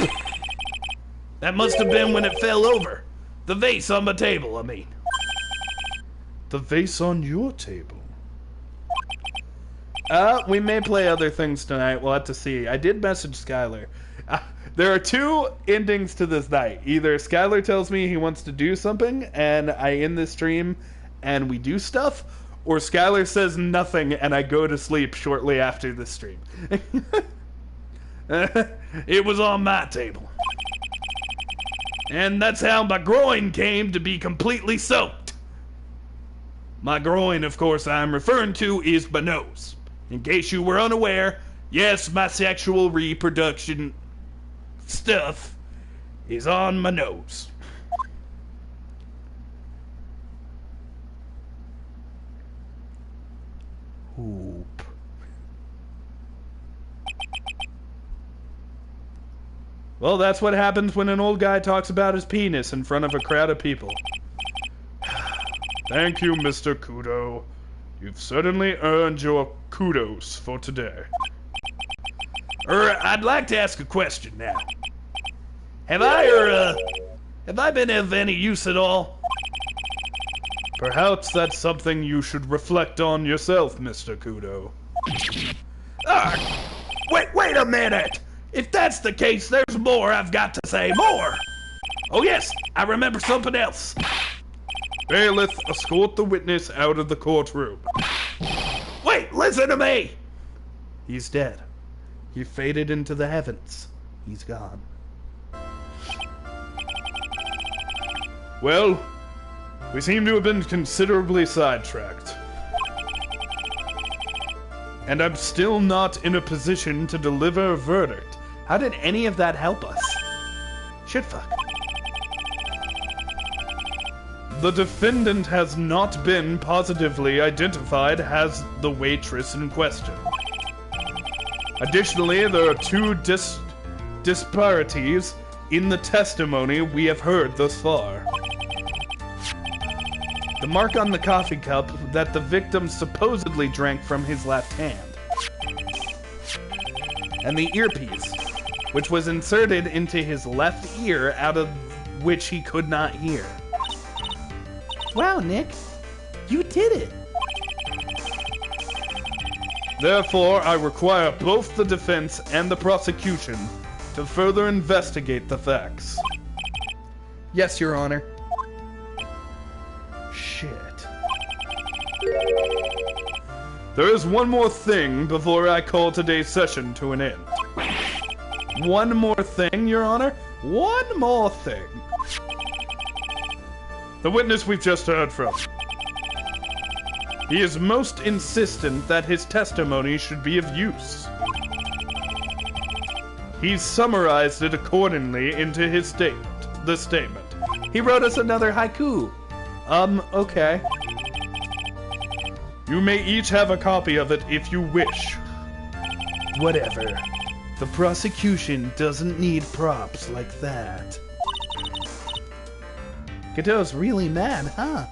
B: That must have been when it fell over. The vase on my table, I mean.
A: The vase on your table? We may play other things tonight. We'll have to see. I did message Skylar. There are two endings to this night. Either Skylar tells me he wants to do something, and I end the stream, and we do stuff, or Skylar says nothing, and I go to sleep shortly after the stream.
B: It was on my table. And that's how my groin came to be completely soaked. My groin, of course, I'm referring to is my nose. In case you were unaware, yes, my sexual reproduction stuff is on my nose.
A: Hoop. Well, that's what happens when an old guy talks about his penis in front of a crowd of people.
B: Thank you, Mr. Kudo. You've certainly earned your kudos for today. I'd like to ask a question now. Have I been of any use at all?
A: Perhaps that's something you should reflect on yourself, Mr. Kudo.
B: Wait a minute! If that's the case, there's more I've got to say. More! Oh yes, I remember something else.
A: Bailiff, escort the witness out of the courtroom.
B: Wait, listen to me!
A: He's dead. He faded into the heavens. He's gone.
B: Well, we seem to have been considerably sidetracked.
A: And I'm still not in a position to deliver a verdict. How did any of that help us? Shitfuck. The defendant has not been positively identified as the waitress in question. Additionally, there are two disparities in the testimony we have heard thus far. The mark on the coffee cup that the victim supposedly drank from his left hand. And the earpiece, which was inserted into his left ear out of which he could not hear.
C: Wow, Nick, you did it!
A: Therefore, I require both the defense and the prosecution to further investigate the facts. Yes, Your Honor. Shit. There is one more thing before I call today's session to an end. One more thing, Your Honor? One more thing. The witness we've just heard from. He is most insistent that his testimony should be of use. He's summarized it accordingly into his statement. He wrote us another haiku. Okay. You may each have a copy of it if you wish. Whatever. The prosecution doesn't need props like that.
C: Godot's really mad, huh?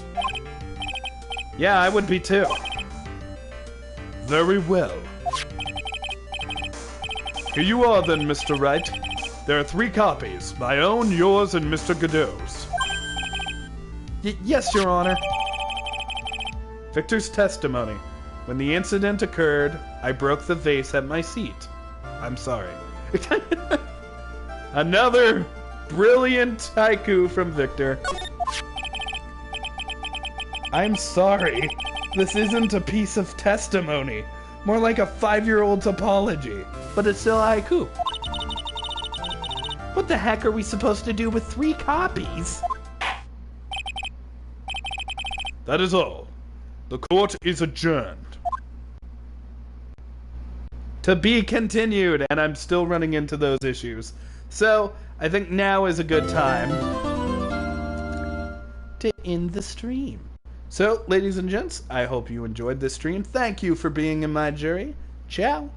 A: Yeah, I would be too. Very well. Here you are then, Mr. Wright. There are 3 copies. My own, yours, and Mr. Godot's. Yes, Your Honor. Victor's testimony. When the incident occurred, I broke the vase at my seat. I'm sorry. Another Brilliant haiku from Victor. I'm sorry. This isn't a piece of testimony. More like a 5-year-old's apology. But it's still a haiku.
C: What the heck are we supposed to do with 3 copies?
B: That is all. The court is adjourned.
A: To be continued, and I'm still running into those issues. So, I think now is a good time
C: To end the stream.
A: So, ladies and gents, I hope you enjoyed this stream. Thank you for being in my jury. Ciao.